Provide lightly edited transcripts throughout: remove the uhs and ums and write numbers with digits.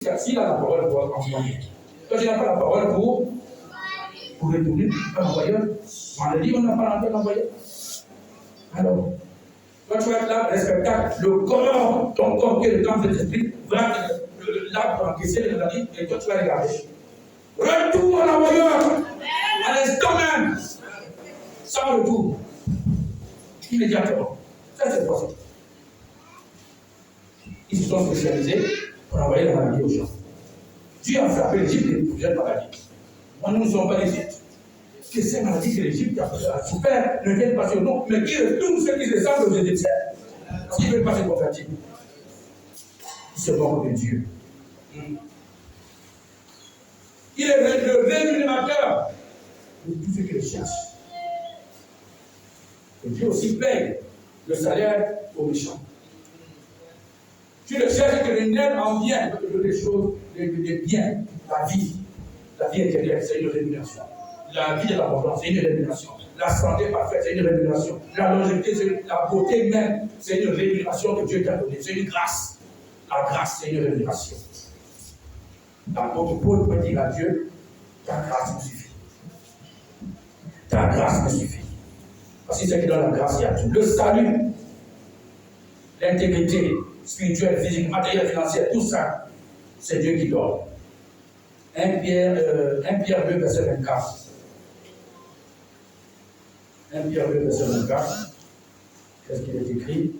S'il a la parole pour envoyer. Quand il n'a pas la parole pour retourner à l'envoyeur, vendredi, on n'a pas l'envoyeur l'envoyeur. Alors, quand tu vas être là, respectable, le corps, ton corps qui est le temple de l'esprit, va là pour encaisser les maladies, et toi tu vas regarder. Retour à l'envoyeur, à l'instant même, sans retour, immédiatement. Ça, c'est possible. Ils se sont spécialisés pour envoyer la maladie aux gens. Dieu a frappé l'Égypte de plusieurs maladies. Moi, nous ne sommes pas l'Égypte. Que ces maladies que l'Égypte a souffert ne viennent pas sur nous, mais qui retournent ceux qui ressemblent aux Égyptiens. Parce qu'ils ne veulent pas se convertir. Ils se moquent de Dieu. Il est le rémunérateur de tous ceux qui le cherchent. Et Dieu aussi paye le salaire aux méchants. Tu le cherches que le nerf en vient, de des choses, des biens, la vie intérieure, c'est une rémunération. La vie de l'abondance, c'est une rémunération. La santé parfaite, c'est une rémunération. La longévité, la beauté même, c'est une rémunération que Dieu t'a donnée. C'est une grâce. La grâce, c'est une rémunération. L'apôtre Paul peut dire à Dieu, ta grâce me suffit. Ta grâce me suffit. Parce que c'est que dans la grâce, il y a tout. Le salut, l'intégrité spirituelle, physique, matérielle, financière, tout ça, c'est Dieu qui donne. 1 Pierre 2, verset 24. 1 Pierre 2, verset 24. Qu'est-ce qu'il est écrit?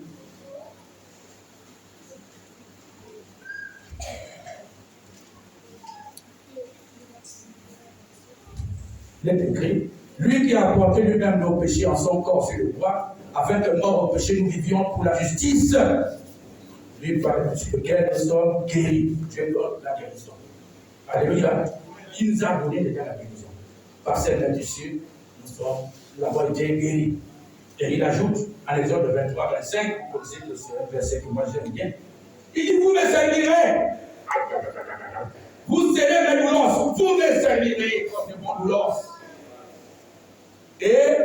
Il est écrit, lui qui a apporté lui-même nos péchés en son corps sur le bois, afin que mort au péché, nous vivions pour la justice. Lui par lequel nous sommes guéris. Dieu donne la guérison. Alléluia. Il nous a donné déjà la guérison. Par cette là-dessus, nous avons été guéris. Et il ajoute, en Exode 23, 25, comme c'est le verset que moi j'aime bien, il dit, vous me servirez. Vous serez mes doulos. Vous me servirez comme de bons doulos. Et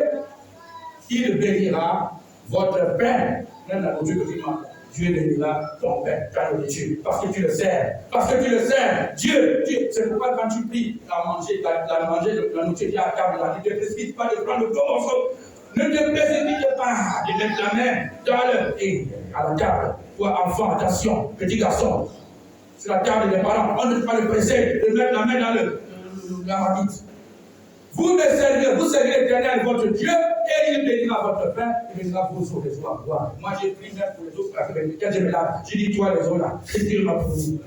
il bénira votre pain. Même la nourriture que tu manges. Dieu bénira ton pain, ta nourriture. Parce que tu le sers. Parce que tu le sers. Dieu. C'est pourquoi quand tu pries à manger, la nourriture qui est à table, là, ne te précipite pas de prendre le gros morceau. Ne te précipite pas de mettre la main à la table. Toi, enfant, attention, petit garçon. Sur la table des parents, on ne peut pas le presser de mettre la main dans la marmite. Vous servirez l'Éternel, votre Dieu, et il bénira votre pain, il bénira vos eaux, les eaux à boire. Moi, j'ai pris même pour les eaux, quand je me lave, j'ai dit, toi, les eaux là, retire-moi pour vous.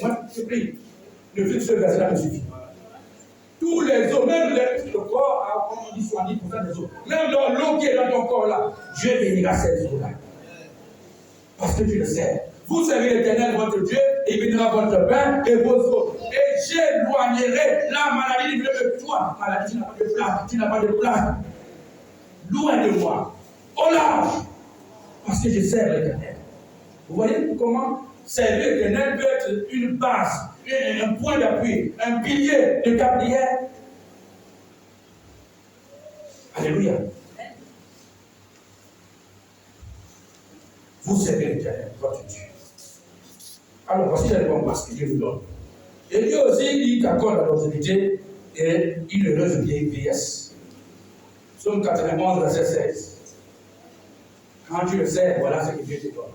Moi, j'ai pris. Le fait que ce verset-là me suffit. Tous les eaux, même le corps, comme on dit, 70% des eaux, même dans l'eau qui est dans ton corps là, Dieu bénira ces eaux là. Parce que tu le sais. Vous servirez l'Éternel, votre Dieu, et il bénira votre pain et vos eaux. Et j'éloignerai la maladie de toi. Maladie, tu n'as pas de place. Tu n'as pas de place. Loin de moi. Au large. Parce que je sers l'Éternel. Vous voyez comment servir l'Éternel peut être une base, un point d'appui, un pilier de ta prière. Alléluia. Vous servez l'Éternel, votre Dieu. Alors, voici la récompense que Dieu vous donne. Et Dieu aussi, il t'accorde la longévité et une heureuse vieillesse. Psaume 91, verset 16. Quand tu le sais, voilà ce que Dieu te donne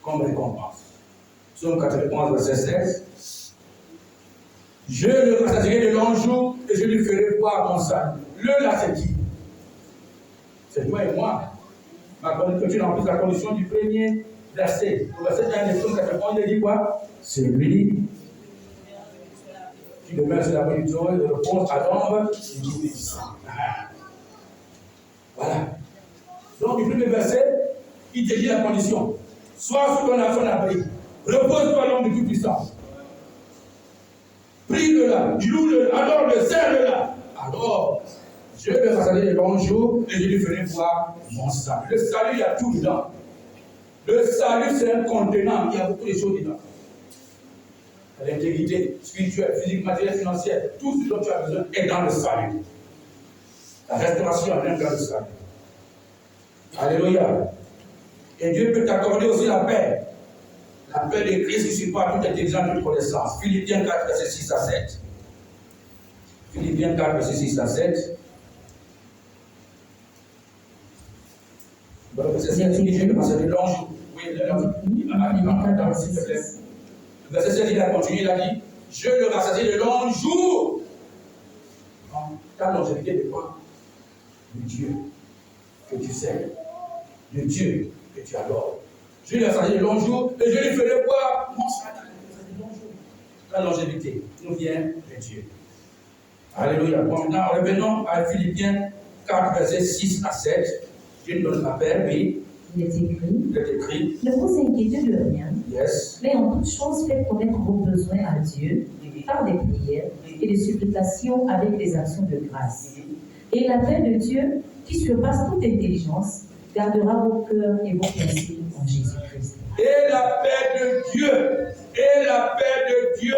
comme récompense. Psaume 91, verset 16. Je le rassasierai de longs jours et je lui ferai voir mon salut. Le là, c'est qui? C'est toi et moi. Que tu remplisses la condition du premier verset. Le verset 1 de Psaume 91, il dit quoi? C'est lui qui demeure sur la bonne du trône, il repose à l'ombre du Tout-Puissant. Voilà. Donc, du premier verset, il te dit la condition. Sois sous ton abri. Repose-toi à l'ombre du Tout-Puissant. Prie-le là, loue-le, adore-le, serre-le là. Alors, je vais rassasier les longs jours et je lui ferai voir mon salut. Le salut, il y a tout dedans. Le salut, c'est un contenant, il y a beaucoup de choses dedans. L'intégrité spirituelle, physique, matérielle, financière, tout ce dont tu as besoin est dans le salut. La restauration est dans le salut. Alléluia. Et Dieu peut t'accorder aussi la paix. Appel de Christ qui supporte toute intelligence, toute connaissance. Philippiens 4, verset 6 à 7. Philippiens 4, verset 6 à 7. Verset 7, il commence de longs jours. Oui, il va s'il te plaît. Le verset 7, il a continué, il a dit, je le rassasier de longs jours. Ta longévité dépend de Dieu que tu sais, de Dieu que tu adores. Je lui rassasier de longs jours et je lui ferai voir mon salut. La longévité nous vient de Dieu. Alléluia. Bon, maintenant, revenons à Philippiens 4, versets 6 à 7. Dieu nous donne l'appel, oui. Il est écrit, ne vous inquiétez de rien, yes. Mais en toute chose, faites connaître vos besoins à Dieu par des prières et des supplications avec des actions de grâce. Et la paix de Dieu, qui surpasse toute intelligence, gardera vos cœurs et vos pensées en Jésus-Christ. Et la paix de Dieu, et la paix de Dieu.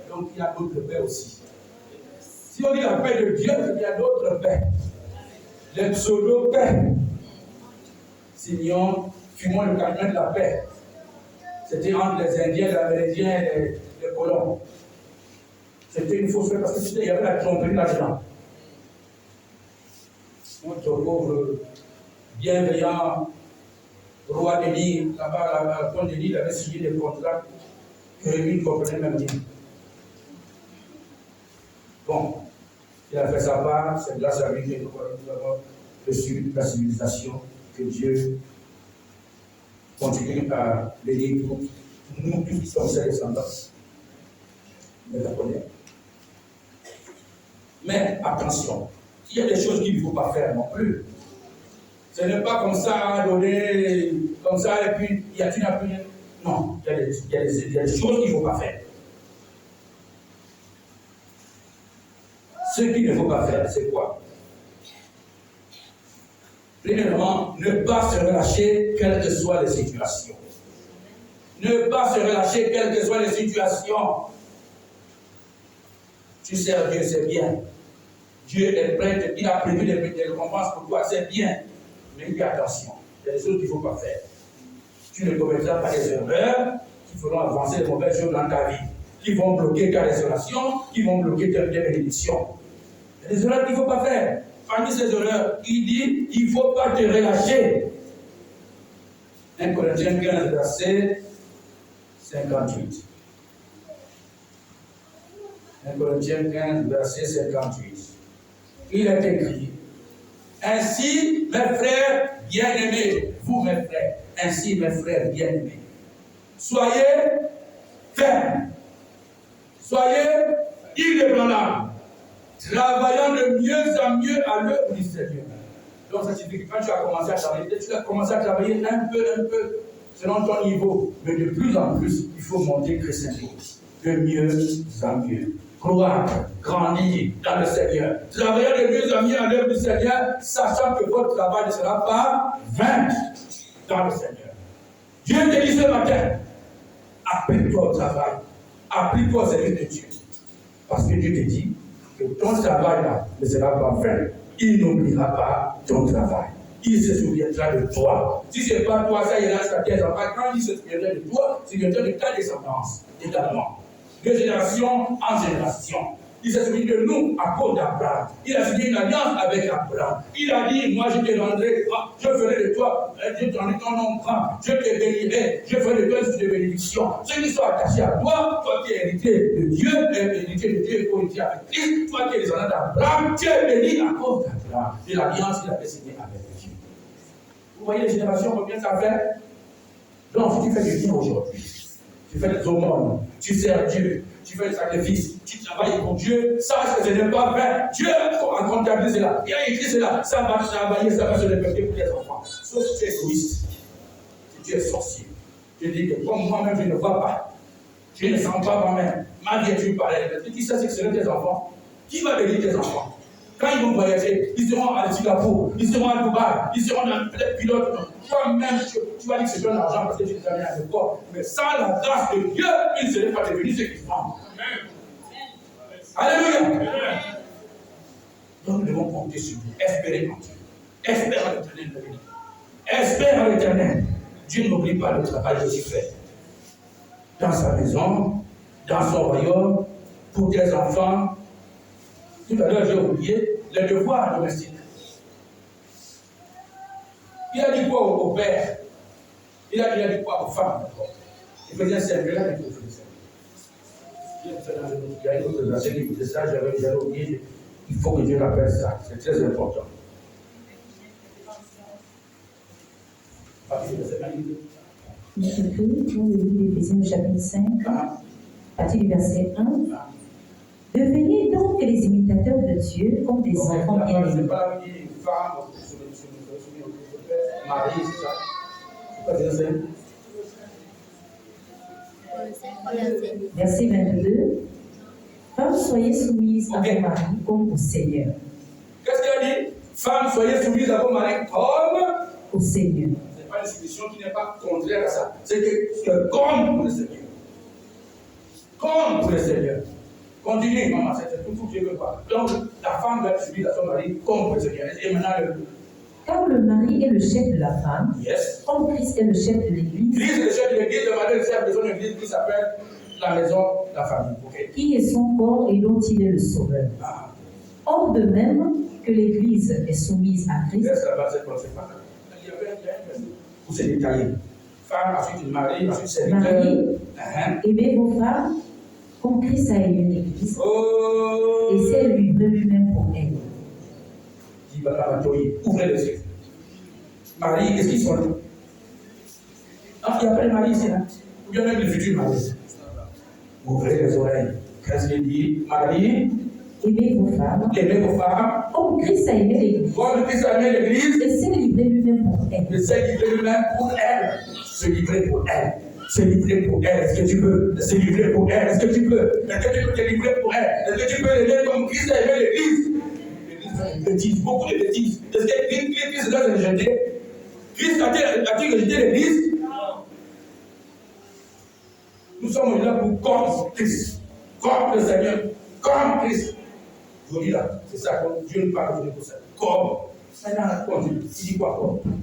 Donc il y a d'autres paix aussi. Si on dit la paix de Dieu, il y a d'autres paix. Les pseudo-paix. Sinon, fumons le camion de la paix. C'était entre les Indiens, les Amérindiens et les colons. C'était une fausse paix parce qu'il y avait la tromperie là-dedans. Notre pauvre, bienveillant roi Denis, là-bas, le Denis, il avait signé des contrats que lui ne comprenait même pas. Bon, il a fait sa part, c'est grâce à lui que nous avons reçu la civilisation. Que Dieu continue à bénir pour nous tous qui sommes ses descendants. Mais attention, il y a des choses qu'il ne faut pas faire non plus. Ce n'est pas comme ça, donner, comme ça, et puis il y a tu n'as plus. Non, il y a des choses qu'il ne faut pas faire. Ce qu'il ne faut pas faire, c'est quoi? Premièrement, ne pas se relâcher, quelles que soient les situations. Ne pas se relâcher, quelles que soient les situations. Tu sers Dieu, c'est bien. Dieu est prêt, il a prévu des récompenses pour toi, c'est bien. Mais fais attention, il y a des choses qu'il ne faut pas faire. Tu ne commettras pas des erreurs qui feront avancer les mauvaises choses dans ta vie, qui vont bloquer ta restauration, qui vont bloquer tes bénédictions. Il y a des erreurs qu'il ne faut pas faire. Parmi ces erreurs, il dit, il ne faut pas te relâcher. 1 Corinthiens 15, verset 58. 1 Corinthiens 15, verset 58. Il est écrit, ainsi, mes frères bien-aimés, vous mes frères, ainsi mes frères bien-aimés, soyez fermes, soyez inébranlables, travaillant de mieux en mieux à l'œuvre du Seigneur. Donc ça signifie que quand tu as commencé à travailler, tu as commencé à travailler un peu, selon ton niveau, mais de plus en plus, il faut monter crescendo, de mieux en mieux. Croire, grandir dans le Seigneur. Travaillant de mieux en mieux à l'œuvre du Seigneur, sachant que votre travail ne sera pas vain dans le Seigneur. Dieu te dit ce matin, applique-toi au travail, applique-toi au service de Dieu. Parce que Dieu te dit que ton travail là ne sera pas vain. Il n'oubliera pas ton travail. Il se souviendra de toi. Si ce n'est pas toi, ça ira jusqu'à tes enfants. Quand il se souviendra de toi, il se souviendra de ta descendance également. De génération en génération. Il s'est souvenu de nous à cause d'Abraham. Il a signé une alliance avec Abraham. Il a dit, moi je te rendrai, je ferai de toi, je te rendrai ton nom grand, je te bénirai, je ferai de toi une source de bénédiction. Ceux qui sont attachés à toi, toi qui es hérité de Dieu, hérité de Dieu et co-hérité avec Christ, toi qui es descendant d'Abraham, tu es béni à cause d'Abraham. De l'alliance qu'il avait signée avec Dieu. Vous voyez les générations, combien ça fait? Donc si tu fais du bien aujourd'hui, tu fais des aumônes, tu sers Dieu, tu fais des sacrifices, tu travailles pour Dieu, sache que ce n'est pas vrai. Dieu a comptabilisé cela, il a écrit cela, ça va travailler, ça va se répéter pour tes enfants. Sauf si tu es égoïste, si tu es sorcier. Je dis que comme moi-même je ne vois pas, je ne sens pas moi-même, ma vie est une pareille. Qui sait ce que seront tes enfants? Qui va bénir tes enfants? Quand ils vont voyager, ils seront à Singapour, ils seront à Dubaï, ils seront dans peut-être pilote. Toi-même, tu vas dire que c'est ton argent parce que tu les as mis à l'école. Mais sans la grâce de Dieu, ils ne seraient pas devenus ce qu'ils sont. Alléluia. Donc nous devons compter sur Dieu, espérer en Dieu. Espère en l'Éternel. Espère en l'Éternel. Dieu n'oublie pas le travail que tu fais. dans sa maison, dans son royaume, pour tes enfants. Tout à l'heure, j'ai oublié les devoirs domestiques. Il a dit quoi au père? Il a dit quoi aux femmes? Il faisait servir là, il faisait servir. Il y a une autre verset qui disait ça, j'avais oublié. Il faut que Dieu rappelle ça, c'est très important. Il est écrit dans le livre d'Éphésiens, chapitre 5, à partir du verset 1. Devenez donc les imitateurs de Dieu comme des enfants bien-aimés. C'est pas une femme, Marie, c'est ça. C'est pas ça. Verset 22. Femmes, soyez soumises à vos maris comme au Seigneur. Qu'est-ce qu'il a dit? Femmes, soyez soumises à vos maris comme au Seigneur. Ce n'est pas une soumission qui n'est pas contraire à ça. C'est que comme pour le Seigneur. Comme pour le Seigneur. Continue, maman, c'est tout ce que je veux pas. Donc, la femme doit être soumise à son mari comme pour le Seigneur. Et maintenant, Car le mari est le chef de la femme, yes. Comme Christ est le chef de l'Église. Christ est le chef de l'Église, le mari est le chef de son Église qui s'appelle la maison, la famille. Okay. Qui est son corps et dont il est le sauveur. Ah. Or, de même que l'Église est soumise à Christ. Laisse la base, il y a une personne pour se détailler. Femme, ensuite une mari, ensuite serviteur. Marie, aimez vos femmes comme Christ a aimé l'Église. Et s'est livré lui-même pour elle. Ouvrez les yeux. Marie, qu'est-ce qu'ils sont là? Ah, il n'y a pas de mari ici, hein? Ou bien même le futur mari. Ouvrez les oreilles. Qu'est-ce qu'il dit? Marie, aimez vos femmes. Aimez vos femmes. Comme Christ a aimé l'Église. Comme Christ a aimé l'Église. Et s'est livré lui-même pour elle. Et s'est livré lui-même pour elle. Se livrer pour elle. Se livrer pour elle. Est-ce que tu peux se livrer pour elle? Est-ce que tu peux? Est-ce que tu peux te livrer pour elle? Est-ce que tu peux l'aimer comme Christ a aimé l'Église? Bêtises, beaucoup de bêtises. Est-ce que Christ doit se rejeter? Christ a-t-il rejeté l'Église? Nous sommes là pour comme Christ, comme le Seigneur, comme Christ. Je vous dis là, c'est ça, Dieu nous parle de ça. Comme. Maintenant, il dit quoi comme?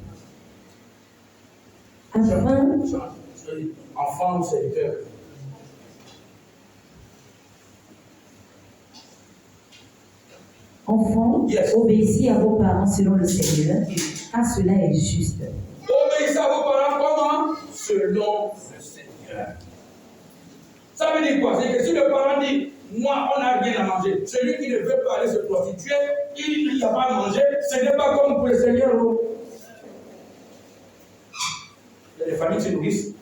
Enfant ou serviteur. Enfants, yes. Obéissez à vos parents selon le Seigneur, car cela est juste. Obéissez à vos parents comment? Selon le Seigneur. Ça veut dire quoi? C'est que si le parent dit, moi, on n'a rien à manger, celui qui ne veut pas aller se prostituer, il n'a pas à manger, ce n'est pas comme pour le Seigneur. Il y a des familles qui se nourrissent,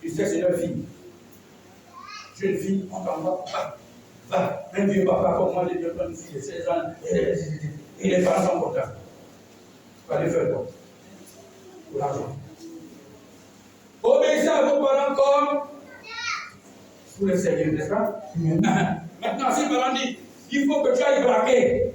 ils savent que c'est leur fille. Jeune fille, on t'envoie pas. Va, un vieux papa comme moi, j'ai une fille de 16 ans, et les parents sont contents. Tu vas aller faire quoi? Pour l'argent. Obéissez à vos parents comme pour le Seigneur, n'est-ce pas? Maintenant, si le parent dit, il faut que tu ailles braquer.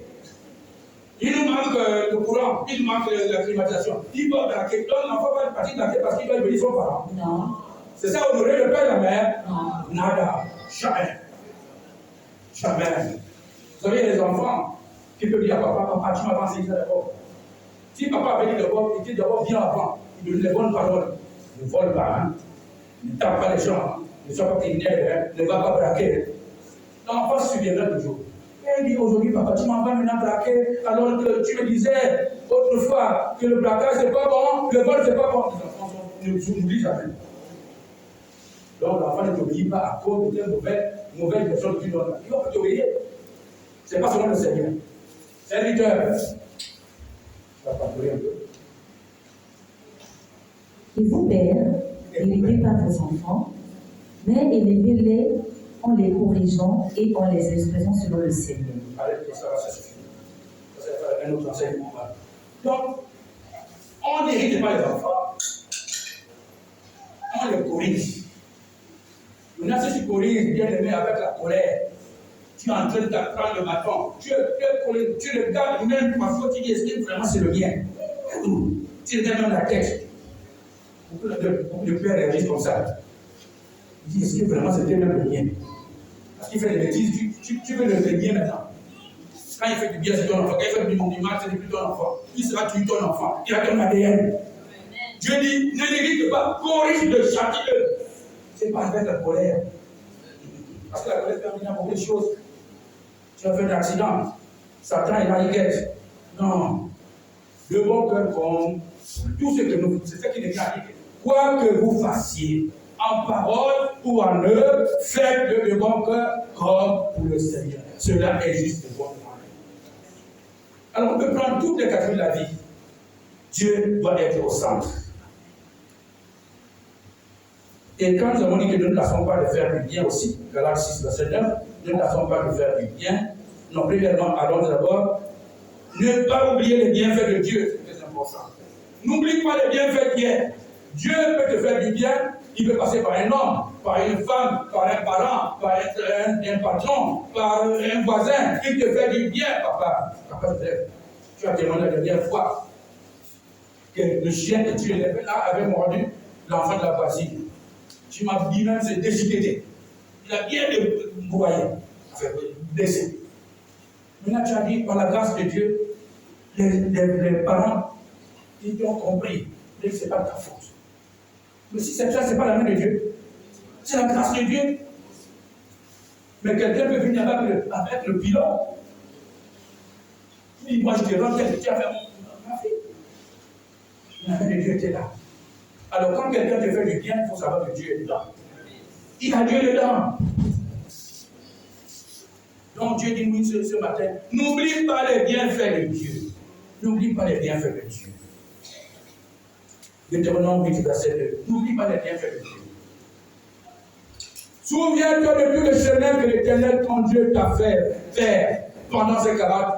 Il nous manque le courant, il nous manque la climatisation. Il faut braquer. Donc, l'enfant va partir braquer parce qu'il va obéir son parent. Non. C'est ça, honorer le père et la mère? Non. Nada. Jamais. Jamais. Vous savez, il y a des enfants qui peuvent dire à papa, papa, tu m'as pensé ça d'abord. Si papa avait dit d'abord, il dit d'abord bien avant, il donne les bonnes paroles. Ne vole pas, hein. Ne tape pas les gens, ne sois pas criminel, hein. Ne va pas braquer. L'enfant se souviendra toujours. Et il dit aujourd'hui, papa, tu m'en vas maintenant braquer, alors que tu me disais autrefois que le braquage c'est pas bon, le vol c'est pas bon. Les enfants ne s'oublient jamais. Donc l'enfant ne t'obéit pas à cause de mauvaise personne que tu donnes. Il va pas t'obéir. Ce n'est pas seulement le Seigneur. Serviteur. Tu vas parler un peu. Et vous, pères, n'élevez pas vos enfants, mais élevez-les en les corrigeant et en les expressant selon le Seigneur. Allez, ça va, ça suffit. Ça va faire un autre enseignement. Donc, on n'hérite pas les enfants. On les corrige. Il y en a ceux qui corrigent bien aimé avec la colère. Tu es en train d'apprendre le bâton. Tu le gardes même parfois, tu dis, est-ce que vraiment c'est le mien? Tu le gardes dans la tête. Beaucoup de pères réagissent comme ça. Ils disent, est-ce que vraiment c'était même le mien? Parce qu'il fait des bêtises, tu veux le mien maintenant. Quand il fait du bien, c'est ton enfant. Quand il fait du mal, c'est plus ton enfant. Il sera tué ton enfant. Il a ton ADN. Dieu dit, ne l'irrite pas, corrige-le, châtie-le. Ce n'est pas avec la colère. Parce que la colère peut amener à beaucoup de choses. Tu as fait un accident. Satan est là, il guette. Non. Le bon cœur comme tout ce que nous, c'est ce qui est écrit. Quoi que vous fassiez, en parole ou en œuvre, faites-le de bon cœur comme pour le Seigneur. Cela est juste et bon. Alors on peut prendre toutes les catégories de la vie. Dieu doit être au centre. Et quand nous avons dit que nous ne laissons pas de faire du bien aussi, Galates 6, verset 9, nous ne laissons pas de faire du bien. Non, premièrement, allons d'abord ne pas oublier les bienfaits de Dieu, c'est très important. N'oublie pas les bienfaits d'hier. Dieu peut te faire du bien, il peut passer par un homme, par une femme, par un parent, par un patron, par un voisin. Il te fait du bien, papa. Papa, tu as témoigné la dernière fois que le chien que tu élevais là avait mordu l'enfant de la voisine. Tu m'as dit même c'est déchiqueté. Il a bien broyé, enfin blessé. Maintenant tu as dit, par la grâce de Dieu, les parents, ils t'ont compris, mais ce n'est pas de ta faute. Mais si c'est ça, ce n'est pas la main de Dieu. C'est la grâce de Dieu. Mais quelqu'un peut venir avec le pilon. Il dit, moi je te rends tel que tu as fait ma fille. La main de Dieu était là. Alors quand quelqu'un te fait du bien, il faut savoir que Dieu est dedans. Il a Dieu dedans. Donc Dieu dit oui ce matin, n'oublie pas les bienfaits de Dieu. N'oublie pas les bienfaits de Dieu. Deutéronome 8, verset 2. N'oublie pas les bienfaits de Dieu. Souviens-toi de tout le chemin que l'Éternel, ton Dieu, t'a fait faire pendant ces 40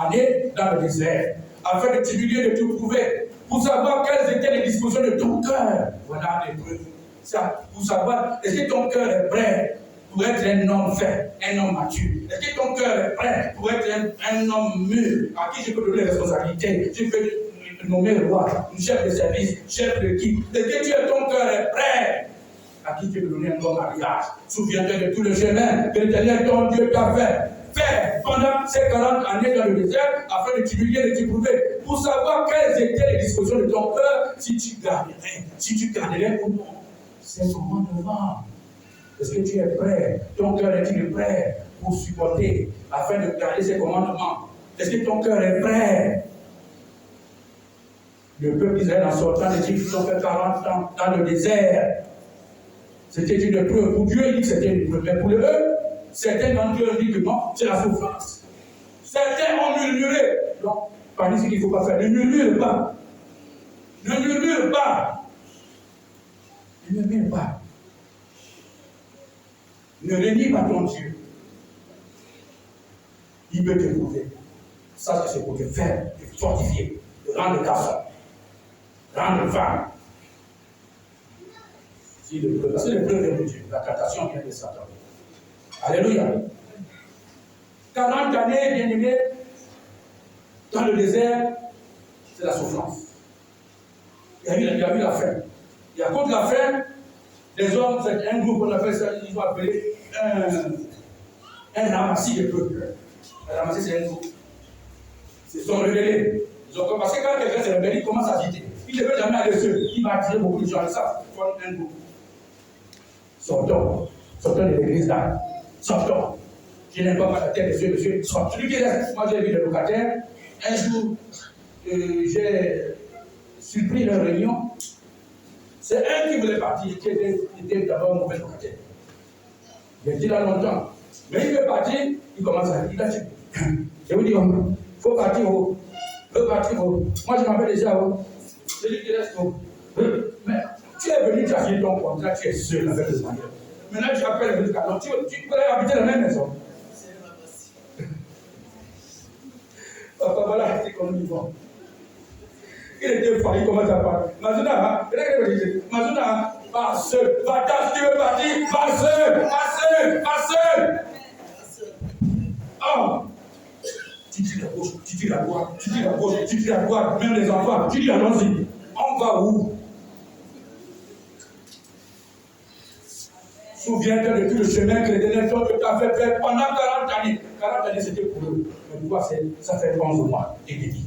années dans le désert, afin de t'humilier, de tout prouver, pour savoir quelles étaient les dispositions de ton cœur. Voilà les preuves. Ça, pour savoir, est-ce que ton cœur est prêt pour être un homme fait, un homme mature? Est-ce que ton cœur est prêt pour être un homme mûr, à qui je peux donner responsabilité? Je peux nommer roi, chef de service, chef de qui? Est-ce que ton cœur est prêt à qui tu peux donner un bon mariage? Souviens-toi de tout le chemin que l'Éternel, ton Dieu, t'a fait faire pendant ces 40 années dans le désert, afin de t'humilier, de t'éprouver, pour savoir quelles étaient les dispositions de ton cœur, si tu garderais ou non ces commandements. Est-ce que tu es prêt? Ton cœur est-il prêt pour supporter, afin de garder ces commandements? Est-ce que ton cœur est prêt? Le peuple d'Israël, en sortant d'Égypte, ils ont fait 40 ans dans le désert. C'était une preuve. Pour Dieu, il dit que c'était une preuve. Mais pour eux, certains d'entre eux disent que non, c'est la souffrance. Certains ont murmuré. Donc, parmi ce qu'il ne faut pas faire, ne murmure pas. Ne murmure pas. Ne murmure pas. Ne renie pas ton Dieu. Il veut te prouver. Ça, c'est pour te faire, te fortifier, te rendre garçon, rendre femme. C'est le preuve de Dieu. La tentation vient de Satan. Alléluia. 40 années, bien aimés, dans le désert, c'est la souffrance. Il y a eu la faim. Et à cause de la faim, les hommes, c'est un groupe, on appelle ça, ils vont appeler un ramassis de peuple. Un ramassis, c'est un groupe. Ils sont rebellés. Parce que quand quelqu'un s'est rebellé, il commence à agiter. Il ne veut jamais aller seul. Il va attirer beaucoup de gens. Et ça, il faut un groupe. Sortons. Sortons de l'église là. Sortons. Je n'aime pas la tête de monsieur. Sortons. Celui qui reste. Moi, j'ai vu des locataires. Un jour, j'ai surpris leur réunion. C'est un qui voulait partir, qui était d'abord un mauvais locataire. Il était là longtemps. Mais il veut partir, il commence à dire, je vous dis, il faut partir haut. Il faut partir haut. Moi, je m'appelle déjà haut. Celui qui reste haut. Mais tu es venu, tu as signé ton contrat, tu es seul avec le Seigneur. Maintenant, tu appelles le canon. Tu peux habiter dans la même maison. Papa, voilà, c'est comme ils vont. Il était fort, il commence à parler. Mazuna, pas seul. Va-t'en, si tu veux partir, pas seul. Oh! Tu dis la gauche, tu dis la droite, tu dis la gauche, tu dis la droite, même les enfants, tu dis allons-y. On va où? Souviens-toi de tout le chemin que l'Éternel t'a fait faire pendant 40 années. 40 années, c'était pour eux. Mais tu vois, ça fait 11 mois et demi.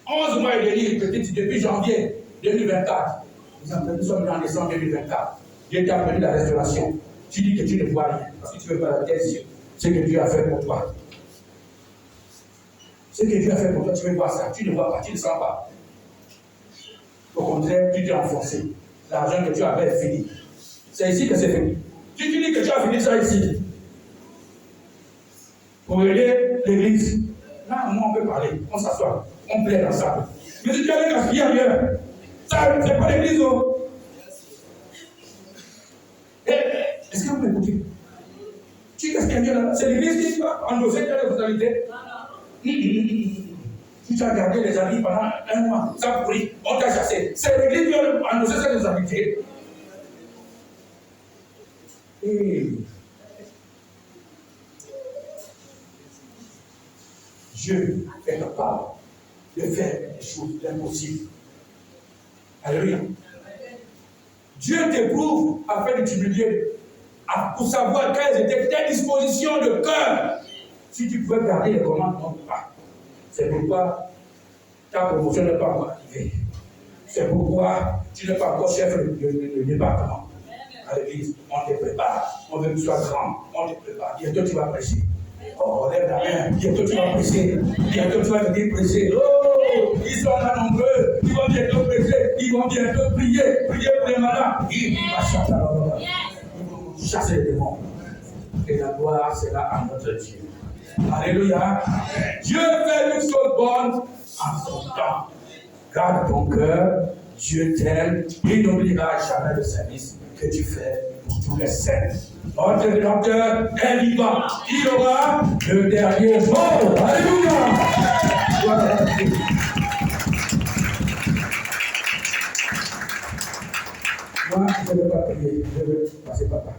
11 mois et demi, peut-être depuis janvier 2024. Nous sommes dans décembre 2024. Dieu t'a appelé la restauration. Tu dis que tu ne vois rien parce que tu ne veux pas la tes yeux. Ce que Dieu a fait pour toi. Ce que Dieu a fait pour toi, tu veux voir ça. Tu ne vois pas, tu ne sens pas. Au contraire, tu t'es enfoncé. L'argent que tu avais est fini. C'est ici que c'est fini. Tu dis que tu as fini ça ici. Pour aider l'église. Là, moi, on peut parler. On s'assoit. On plaide ensemble. Mais si tu as gaspillé ailleurs, ça, c'est pas l'église. Oh. Est-ce que vous m'écoutez? Tu gaspilles ailleurs. C'est l'église qui va endosser ta responsabilité. Tu as gardé les habits pendant un mois. Ça pourrit. On t'a chassé. C'est l'église qui va endosser cette responsabilité. Et Dieu est capable de faire des choses impossibles. Alléluia. Dieu t'éprouve afin de t'humilier, pour savoir quelles étaient tes dispositions de cœur. Si tu pouvais garder les commandements, pas. C'est pourquoi ta promotion n'est pas encore arrivée. C'est pourquoi tu n'es pas encore chef de département. À l'église, on te prépare. On veut que tu sois grand. On te prépare. Bientôt tu vas prêcher. Oh, lève la main. Bientôt tu vas prêcher. Bientôt tu vas venir prêcher. Oh, ils sont là nombreux. Ils vont bientôt prêcher. Ils vont bientôt prier. Prier pour les malades. Ils vont chasser alors. Ils vont chasser les démons. Et la gloire sera à notre Dieu. Alléluia. Dieu fait une chose bonne en son temps. Garde ton cœur. Dieu t'aime. Il n'oubliera jamais le service que tu fais pour tous les saints. Notre Rédempteur est vivant. Il aura le dernier mot. Alléluia. Moi, je ne vais pas prier. Je vais passer papa.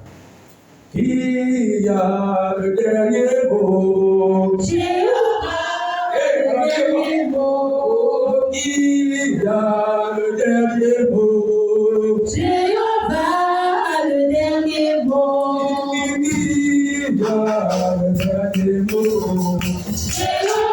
Il y a le dernier mot. Jéhovah, le dernier mot. Il y a le dernier mot. Jéhovah, le dernier mot. Il y a le dernier mot. Jéhovah,